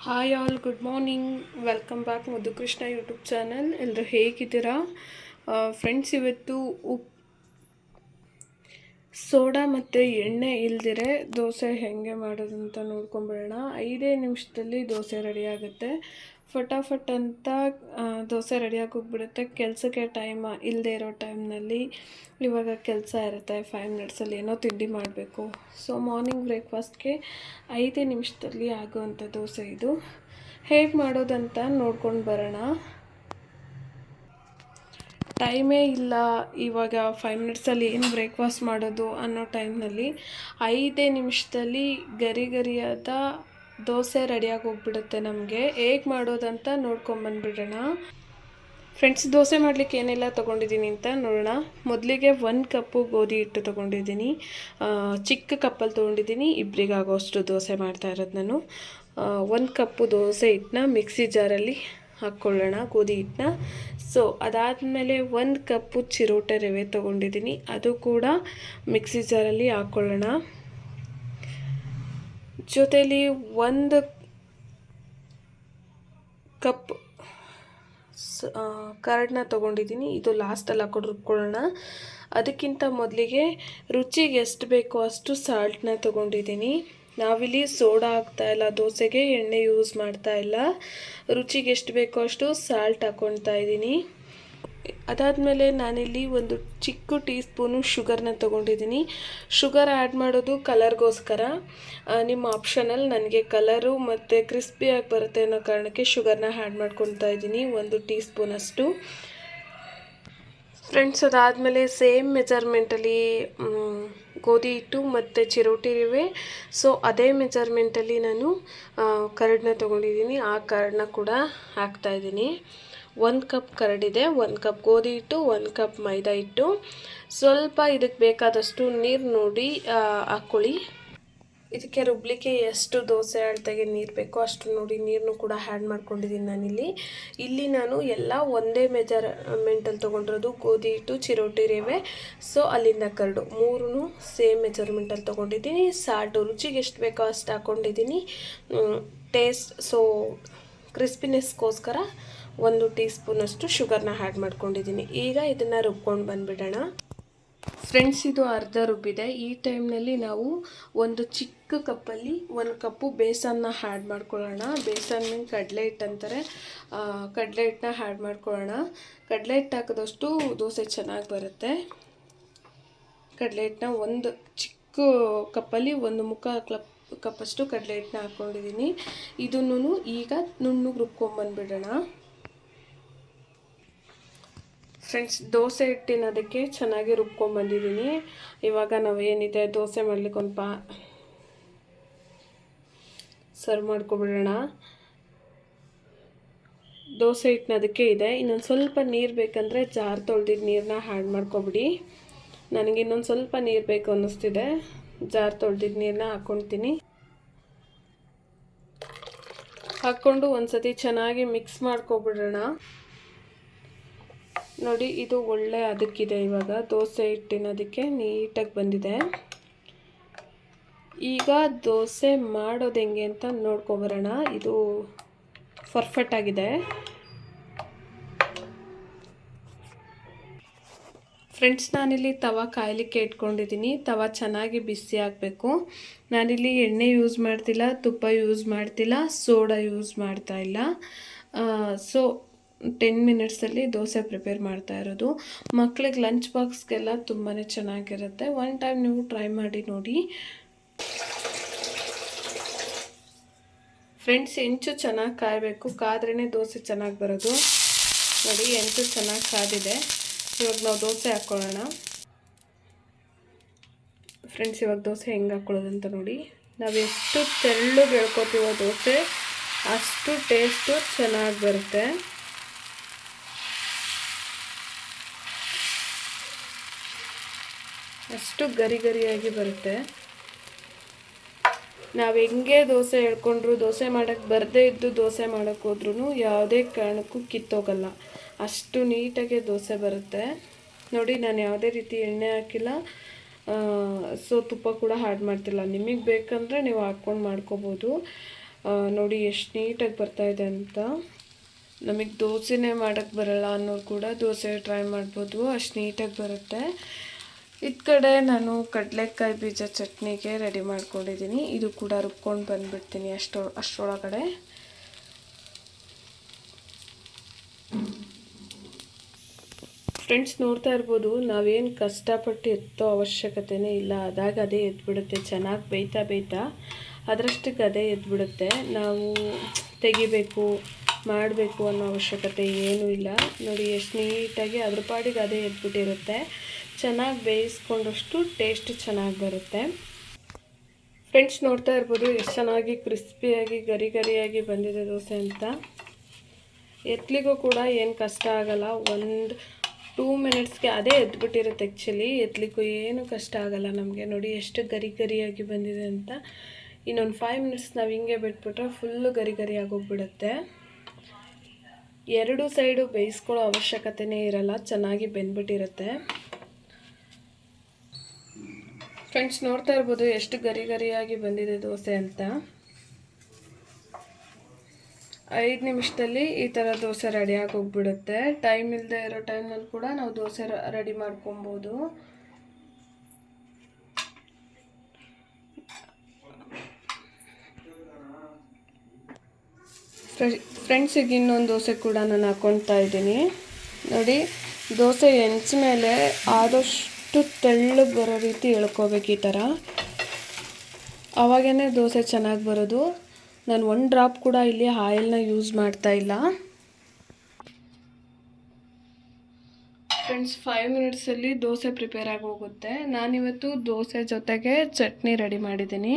Hi all, good morning. Welcome back Madhukrishna YouTube channel. ಎಲ್ಲರೂ ಹೇಗಿದ್ದೀರಾ friends? ಇವತ್ತು ಸೋಡಾ ಮತ್ತು ಎಣ್ಣೆ ಇಲ್ದಿರೆ ದೋಸೆ ಹೇಗೆ ಮಾಡೋದಂತ ನೋಡ್ಕೊಂಬಿಡೋಣ. 5 ನಿಮಿಷದಲ್ಲಿ ದೋಸೆ ರೆಡಿ ಆಗುತ್ತೆ. ಫಟಾಫಟ್ ಅಂತ ದೋಸೆ ರೆಡಿಯಾಗಿ ಹೋಗ್ಬಿಡುತ್ತೆ. ಕೆಲಸಕ್ಕೆ ಟೈಮ್ ಇಲ್ಲದೆ ಇರೋ ಟೈಮ್ನಲ್ಲಿ ಇವಾಗ ಕೆಲಸ ಇರುತ್ತೆ, 5 ಮಿನಿಟ್ಸಲ್ಲಿ ಏನೋ ತಿಂಡಿ ಮಾಡಬೇಕು. ಸೊ ಮಾರ್ನಿಂಗ್ ಬ್ರೇಕ್ಫಾಸ್ಟ್ಗೆ 5 ನಿಮಿಷದಲ್ಲಿ ಆಗುವಂಥ ದೋಸೆ ಇದು. ಹೇಗೆ ಮಾಡೋದಂತ ನೋಡ್ಕೊಂಡು ಬರೋಣ. ಟೈಮೇ ಇಲ್ಲ, ಇವಾಗ 5 ಮಿನಿಟ್ಸಲ್ಲಿ ಏನು ಬ್ರೇಕ್ಫಾಸ್ಟ್ ಮಾಡೋದು ಅನ್ನೋ ಟೈಮ್ನಲ್ಲಿ 5 ನಿಮಿಷದಲ್ಲಿ ಗರಿಯಾದ ದೋಸೆ ರೆಡಿಯಾಗಿ ಹೋಗ್ಬಿಡುತ್ತೆ. ನಮಗೆ ಹೇಗೆ ಮಾಡೋದಂತ ನೋಡ್ಕೊಂಬಂದ್ಬಿಡೋಣ. ಫ್ರೆಂಡ್ಸ್, ದೋಸೆ ಮಾಡಲಿಕ್ಕೆ ಏನೆಲ್ಲ ತೊಗೊಂಡಿದ್ದೀನಿ ಅಂತ ನೋಡೋಣ. ಮೊದಲಿಗೆ 1 ಕಪ್ಪು ಗೋಧಿ ಹಿಟ್ಟು ತೊಗೊಂಡಿದ್ದೀನಿ. ಚಿಕ್ಕ ಕಪ್ಪಲ್ಲಿ ತೊಗೊಂಡಿದ್ದೀನಿ, ಇಬ್ಬರಿಗಾಗೋಷ್ಟು ದೋಸೆ ಮಾಡ್ತಾ ಇರೋದು ನಾನು. 1 ಕಪ್ಪು ದೋಸೆ ಹಿಟ್ಟನ್ನ ಮಿಕ್ಸಿ ಜಾರಲ್ಲಿ ಹಾಕ್ಕೊಳ್ಳೋಣ, ಗೋಧಿ ಹಿಟ್ಟನ್ನ. ಸೊ ಅದಾದಮೇಲೆ 1 ಕಪ್ಪು ಚಿರೋಟೆ ರವೆ ತೊಗೊಂಡಿದ್ದೀನಿ, ಅದು ಕೂಡ ಮಿಕ್ಸಿ ಜಾರಲ್ಲಿ ಹಾಕ್ಕೊಳ್ಳೋಣ. ಜೊತೆಲಿ 1 ಕಪ್ ಕರ್ಡನ್ನ ತೊಗೊಂಡಿದ್ದೀನಿ, ಇದು ಲಾಸ್ಟಲ್ಲಿ ಹಾಕೊಂಡು ರುಬ್ಕೊಳ್ಳೋಣ. ಅದಕ್ಕಿಂತ ಮೊದಲಿಗೆ ರುಚಿಗೆ ಎಷ್ಟು ಬೇಕೋ ಅಷ್ಟು ಸಾಲ್ಟನ್ನ ತೊಗೊಂಡಿದ್ದೀನಿ. ನಾವಿಲ್ಲಿ ಸೋಡಾ ಹಾಕ್ತಾಯಿಲ್ಲ, ದೋಸೆಗೆ ಎಣ್ಣೆ ಯೂಸ್ ಮಾಡ್ತಾ ಇಲ್ಲ. ರುಚಿಗೆ ಎಷ್ಟು ಬೇಕೋ ಅಷ್ಟು ಸಾಲ್ಟ್ ಹಾಕ್ಕೊಳ್ತಾ ಇದ್ದೀನಿ. ಅದಾದಮೇಲೆ ನಾನಿಲ್ಲಿ ಒಂದು ಚಿಕ್ಕ ಟೀ ಸ್ಪೂನು ಶುಗರ್ನ ತೊಗೊಂಡಿದ್ದೀನಿ. ಶುಗರ್ ಆ್ಯಡ್ ಮಾಡೋದು ಕಲರ್ಗೋಸ್ಕರ, ನಿಮ್ಮ ಆಪ್ಷನಲ್. ನನಗೆ ಕಲರು ಮತ್ತು ಕ್ರಿಸ್ಪಿಯಾಗಿ ಬರುತ್ತೆ ಅನ್ನೋ ಕಾರಣಕ್ಕೆ ಶುಗರ್ನ ಆ್ಯಡ್ ಮಾಡ್ಕೊತಾ ಇದ್ದೀನಿ, 1 ಟೀ ಸ್ಪೂನಷ್ಟು. ಫ್ರೆಂಡ್ಸ್, ಅದಾದಮೇಲೆ ಸೇಮ್ ಮೆಜರ್ಮೆಂಟಲ್ಲಿ ಗೋಧಿ ಹಿಟ್ಟು ಮತ್ತು ಚಿರೋಟಿ ರವೆ, ಸೊ ಅದೇ ಮೆಜರ್ಮೆಂಟಲ್ಲಿ ನಾನು ಕರ್ಡನ್ನ ತೊಗೊಂಡಿದ್ದೀನಿ. ಆ ಕರ್ಡನ್ನ ಕೂಡ ಹಾಕ್ತಾಯಿದ್ದೀನಿ. 1 ಕಪ್ ಕರಡಿದೆ, 1 ಕಪ್ ಗೋಧಿ ಹಿಟ್ಟು, 1 ಕಪ್ ಮೈದಾ ಹಿಟ್ಟು. ಸ್ವಲ್ಪ ಇದಕ್ಕೆ ಬೇಕಾದಷ್ಟು ನೀರು ನೋಡಿ ಹಾಕ್ಕೊಳ್ಳಿ. ಇದಕ್ಕೆ ರುಬ್ಲಿಕ್ಕೆ ಎಷ್ಟು ದೋಸೆ ಅಳತೆಗೆ ನೀರು ಬೇಕೋ ಅಷ್ಟು ನೋಡಿ ನೀರನ್ನು ಕೂಡ ಆ್ಯಡ್ ಮಾಡ್ಕೊಂಡಿದ್ದೀನಿ ನಾನಿಲ್ಲಿ. ನಾನು ಎಲ್ಲ ಒಂದೇ ಮೆಜರ್ಮೆಂಟಲ್ಲಿ ತೊಗೊಂಡಿರೋದು, ಗೋಧಿ ಹಿಟ್ಟು, ಚಿರೋಟಿ ರವೆ, ಸೊ ಅಲ್ಲಿಂದ ಕರಡು 3 ಸೇಮ್ ಮೆಜರ್ಮೆಂಟಲ್ಲಿ ತೊಗೊಂಡಿದ್ದೀನಿ. ಸಾಲ್ಟು ರುಚಿಗೆ ಎಷ್ಟು ಬೇಕೋ ಅಷ್ಟು ಹಾಕ್ಕೊಂಡಿದ್ದೀನಿ. ಟೇಸ್ಟ್, ಸೊ ಕ್ರಿಸ್ಪಿನೆಸ್ಗೋಸ್ಕರ 1 ಟೀ ಸ್ಪೂನಷ್ಟು ಶುಗರ್ನ ಆ್ಯಡ್ ಮಾಡ್ಕೊಂಡಿದ್ದೀನಿ. ಈಗ ಇದನ್ನು ರುಬ್ಕೊಂಡು ಬಂದುಬಿಡೋಣ. ಫ್ರೆಂಡ್ಸ್, ಇದು ಅರ್ಧ ರುಬ್ಬಿದೆ. ಈ ಟೈಮ್ನಲ್ಲಿ ನಾವು ಒಂದು ಚಿಕ್ಕ ಕಪ್ಪಲ್ಲಿ 1 ಕಪ್ಪು ಬೇಸನ್ನ ಆ್ಯಡ್ ಮಾಡ್ಕೊಳ್ಳೋಣ. ಬೇಸನ್ ಕಡಲೆ ಹಿಟ್ಟು ಅಂತಾರೆ, ಕಡಲೆ ಹಿಟ್ಟನ್ನ ಆ್ಯಡ್ ಮಾಡ್ಕೊಳ್ಳೋಣ. ಕಡಲೆ ಹಿಟ್ಟು ಹಾಕಿದಷ್ಟು ದೋಸೆ ಚೆನ್ನಾಗಿ ಬರುತ್ತೆ. ಕಡಲೆ ಹಿಟ್ಟನ್ನ ಒಂದು ಚಿಕ್ಕ ಕಪ್ಪಲ್ಲಿ 1 ಕಪ್ಪಷ್ಟು ಕಡಲೆ ಹಿಟ್ಟನ್ನ ಹಾಕ್ಕೊಂಡಿದ್ದೀನಿ. ಇದನ್ನು ಈಗ ನುಣ್ಣಗೆ ರುಬ್ಕೊಂಡ್ಬಂದ್ಬಿಡೋಣ. ಫ್ರೆಂಡ್ಸ್, ದೋಸೆ ಹಿಟ್ಟಿನದಕ್ಕೆ ಚೆನ್ನಾಗಿ ರುಬ್ಕೊಂಡ್ಬಂದಿದ್ದೀನಿ. ಇವಾಗ ನಾವೇನಿದೆ ದೋಸೆ ಮಾಡಲಿಕ್ಕೆ ಒಂದು ಸರ್ವ್ ಮಾಡ್ಕೊಬಿಡೋಣ. ದೋಸೆ ಹಿಟ್ಟಿನದಕ್ಕೆ ಇದೆ. ಇನ್ನೊಂದು ಸ್ವಲ್ಪ ನೀರು ಬೇಕಂದರೆ ಜಾರ್ ತೊಳೆದಿದ್ದು ನೀರನ್ನ ಆ್ಯಡ್ ಮಾಡ್ಕೊಬಿಡಿ. ನನಗೆ ಇನ್ನೊಂದು ಸ್ವಲ್ಪ ನೀರು ಬೇಕು ಅನ್ನಿಸ್ತಿದೆ, ಜಾರ್ ತೊಳೆದಿದ್ದು ನೀರನ್ನ ಹಾಕ್ಕೊಳ್ತೀನಿ. ಹಾಕ್ಕೊಂಡು ಒಂದು ಸತಿ ಚೆನ್ನಾಗಿ ಮಿಕ್ಸ್ ಮಾಡ್ಕೊಬಿಡೋಣ. ನೋಡಿ, ಇದು ಒಳ್ಳೆ ಅದಕ್ಕಿದೆ. ಇವಾಗ ದೋಸೆ ಹಿಟ್ಟಿನದಕ್ಕೆ ನೀಟಾಗಿ ಬಂದಿದೆ. ಈಗ ದೋಸೆ ಮಾಡೋದು ಹೆಂಗೆ ಅಂತ ನೋಡ್ಕೊಬರೋಣ. ಇದು ಪರ್ಫೆಕ್ಟ್ ಆಗಿದೆ. ಫ್ರೆಂಡ್ಸ್, ನಾನಿಲ್ಲಿ ತವ ಕಾಯಲಿಕ್ಕೆ ಇಟ್ಕೊಂಡಿದ್ದೀನಿ. ತವ ಚೆನ್ನಾಗಿ ಬಿಸಿ ಆಗಬೇಕು. ನಾನಿಲ್ಲಿ ಎಣ್ಣೆ ಯೂಸ್ ಮಾಡ್ತಿಲ್ಲ, ತುಪ್ಪ ಯೂಸ್ ಮಾಡ್ತಿಲ್ಲ, ಸೋಡಾ ಯೂಸ್ ಮಾಡ್ತಾ ಇಲ್ಲ. ಸೊ 10 ಮಿನಿಟ್ಸಲ್ಲಿ ದೋಸೆ ಪ್ರಿಪೇರ್ ಮಾಡ್ತಾ ಇರೋದು. ಮಕ್ಕಳಿಗೆ ಲಂಚ್ ಬಾಕ್ಸ್ಗೆಲ್ಲ ತುಂಬಾ ಚೆನ್ನಾಗಿರುತ್ತೆ. 1 ಟೈಮ್ ನೀವು ಟ್ರೈ ಮಾಡಿ ನೋಡಿ. ಫ್ರೆಂಡ್ಸ್, ಹೆಂಚು ಚೆನ್ನಾಗಿ ಕಾಯಬೇಕು, ಕಾದ್ರೇ ದೋಸೆ ಚೆನ್ನಾಗಿ ಬರೋದು. ನೋಡಿ, ಹೆಂಚು ಚೆನ್ನಾಗಿ ಕಾದಿದೆ. ಇವಾಗ ನಾವು ದೋಸೆ ಹಾಕ್ಕೊಳ್ಳೋಣ. ಫ್ರೆಂಡ್ಸ್, ಇವಾಗ ದೋಸೆ ಹೆಂಗೆ ಹಾಕ್ಕೊಳ್ಳೋದಂತ ನೋಡಿ. ನಾವು ಎಷ್ಟು ತೆಳ್ಳಗೆ ಎಳ್ಕೊತೀವೋ ದೋಸೆ ಅಷ್ಟು ಟೇಸ್ಟು ಚೆನ್ನಾಗಿ ಬರುತ್ತೆ. ಅಷ್ಟು ಗರಿಯಾಗಿ ಬರುತ್ತೆ. ನಾವು ಹೆಂಗೆ ದೋಸೆ ಹೇಳ್ಕೊಂಡ್ರು, ದೋಸೆ ಮಾಡೋಕ್ಕೆ ಬರದೇ ಇದ್ದು ದೋಸೆ ಮಾಡೋಕ್ಕೆ ಹೋದ್ರೂ ಯಾವುದೇ ಕಾರಣಕ್ಕೂ ಕಿತ್ತೋಗಲ್ಲ. ಅಷ್ಟು ನೀಟಾಗಿ ದೋಸೆ ಬರುತ್ತೆ. ನೋಡಿ, ನಾನು ಯಾವುದೇ ರೀತಿ ಎಣ್ಣೆ ಹಾಕಿಲ್ಲ, ಸೊ ತುಪ್ಪ ಕೂಡ ಆ್ಯಡ್ ಮಾಡ್ತಿಲ್ಲ. ನಿಮಗೆ ಬೇಕಂದರೆ ನೀವು ಹಾಕ್ಕೊಂಡು ಮಾಡ್ಕೋಬೋದು. ನೋಡಿ ಎಷ್ಟು ನೀಟಾಗಿ ಬರ್ತಾಯಿದೆ ಅಂತ. ನಮಗೆ ದೋಸೆನೇ ಮಾಡೋಕ್ಕೆ ಬರಲ್ಲ ಅನ್ನೋರು ಕೂಡ ದೋಸೆ ಟ್ರೈ ಮಾಡ್ಬೋದು, ಅಷ್ಟು ನೀಟಾಗಿ ಬರುತ್ತೆ. ಇದ್ ಕಡೆ ನಾನು ಕಡಲೆಕಾಯಿ ಬೀಜ ಚಟ್ನಿಗೆ ರೆಡಿ ಮಾಡ್ಕೊಂಡಿದ್ದೀನಿ. ಇದು ಕೂಡ ರುಬ್ಕೊಂಡು ಬಂದುಬಿಡ್ತೀನಿ ಅಷ್ಟರೊಳಗಡೆ. ಫ್ರೆಂಡ್ಸ್, ನೋಡ್ತಾ ಇರ್ಬೋದು, ನಾವೇನು ಕಷ್ಟಪಟ್ಟು ಎತ್ತೋ ಅವಶ್ಯಕತೆನೇ ಇಲ್ಲ. ಅದಾಗ ಅದೇ ಎದ್ಬಿಡುತ್ತೆ. ಚೆನ್ನಾಗಿ ಬೇಯ್ತಾ ಅದರಷ್ಟಕ್ಕೆ ಅದೇ ಎದ್ಬಿಡುತ್ತೆ. ನಾವು ತೆಗಿಬೇಕು ಮಾಡಬೇಕು ಅನ್ನೋ ಅವಶ್ಯಕತೆ ಏನೂ ಇಲ್ಲ. ನೋಡಿ ಎಷ್ಟು ನೀಟಾಗಿ ಅದ್ರ ಪಾಡಿಗೆ ಅದೇ ಎದ್ಬಿಟ್ಟಿರುತ್ತೆ. ಚೆನ್ನಾಗಿ ಬೇಯಿಸ್ಕೊಂಡಷ್ಟು ಟೇಸ್ಟ್ ಚೆನ್ನಾಗಿ ಬರುತ್ತೆ. ಫ್ರೆಂಡ್ಸ್, ನೋಡ್ತಾ ಇರ್ಬೋದು ಎಷ್ಟು ಚೆನ್ನಾಗಿ ಕ್ರಿಸ್ಪಿಯಾಗಿ ಗರಿಯಾಗಿ ಬಂದಿದೆ ದೋಸೆ ಅಂತ. ಎತ್ತಲಿಗೂ ಕೂಡ ಏನು ಕಷ್ಟ ಆಗಲ್ಲ. 1-2 ಮಿನಿಟ್ಸ್ಗೆ ಅದೇ ಎದ್ಬಿಟ್ಟಿರುತ್ತೆ. ಆ್ಯಕ್ಚುಲಿ ಎತ್ತಲಿಕ್ಕೂ ಏನು ಕಷ್ಟ ಆಗಲ್ಲ ನಮಗೆ. ನೋಡಿ ಎಷ್ಟು ಗರಿಯಾಗಿ ಬಂದಿದೆ ಅಂತ. ಇನ್ನೊಂದು 5 ಮಿನಿಟ್ಸ್ ನಾವು ಹಿಂಗೆ ಬಿಟ್ಬಿಟ್ರೆ ಫುಲ್ಲು ಗರಿಯಾಗಿ ಹೋಗ್ಬಿಡುತ್ತೆ. 2 ಸೈಡು ಬೇಯಿಸ್ಕೊಳ್ಳೋ ಅವಶ್ಯಕತೆನೇ ಇರಲ್ಲ, ಚೆನ್ನಾಗಿ ಬೆಂದ್ಬಿಟ್ಟಿರುತ್ತೆ. ಫ್ರೆಂಡ್ಸ್, ನೋಡ್ತಾ ಇರ್ಬೋದು ಎಷ್ಟು ಗರಿಯಾಗಿ ಬಂದಿದೆ ದೋಸೆ ಅಂತ. 5 ನಿಮಿಷದಲ್ಲಿ ಈ ಥರ ದೋಸೆ ರೆಡಿಯಾಗಿ ಹೋಗ್ಬಿಡುತ್ತೆ. ಟೈಮ್ ಇಲ್ಲದೆ ಇರೋ ಟೈಮ್ನಲ್ಲಿ ಕೂಡ ನಾವು ದೋಸೆ ರೆಡಿ ಮಾಡ್ಕೊಬೋದು. ಫ್ರೆಂಡ್ಸ್, ಈಗ ಇನ್ನೊಂದು ದೋಸೆ ಕೂಡ ನಾನು ಹಾಕ್ಕೊಳ್ತಾ ಇದ್ದೀನಿ. ನೋಡಿ, ದೋಸೆ ಹೆಂಚ ಮೇಲೆ ಆದಷ್ಟು ತೆಳ್ಳಗೆ ಬರೋ ರೀತಿ ಎಳ್ಕೋಬೇಕು. ಈ ಥರ ಆವಾಗೇ ದೋಸೆ ಚೆನ್ನಾಗಿ ಬರೋದು. ನಾನು 1 ಡ್ರಾಪ್ ಕೂಡ ಇಲ್ಲಿ ಆಯಿಲ್ನ ಯೂಸ್ ಮಾಡ್ತಾ ಇಲ್ಲ. ಫ್ರೆಂಡ್ಸ್, 5 ಮಿನಿಟ್ಸಲ್ಲಿ ದೋಸೆ ಪ್ರಿಪೇರ್ ಆಗಿ ಹೋಗುತ್ತೆ. ನಾನಿವತ್ತು ದೋಸೆ ಜೊತೆಗೆ ಚಟ್ನಿ ರೆಡಿ ಮಾಡಿದ್ದೀನಿ.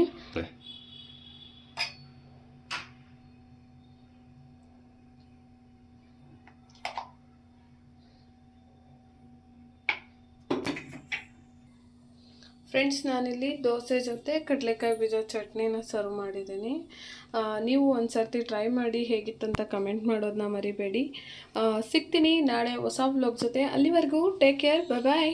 ಫ್ರೆಂಡ್ಸ್, ನಾನಿಲ್ಲಿ ದೋಸೆ ಜೊತೆ ಕಡಲೆಕಾಯಿ ಬೀಜ ಚಟ್ನಿನ ಸರ್ವ್ ಮಾಡಿದ್ದೀನಿ. ನೀವು ಒಂದು ಸರ್ತಿ ಟ್ರೈ ಮಾಡಿ ಹೇಗಿತ್ತಂತ ಕಮೆಂಟ್ ಮಾಡೋದನ್ನ ಮರಿಬೇಡಿ. ಸಿಗ್ತೀನಿ ನಾಳೆ ಹೊಸ ವ್ಲಾಗ್ ಜೊತೆ. ಅಲ್ಲಿವರೆಗೂ ಟೇಕ್ ಕೇರ್, ಬಾಯ್.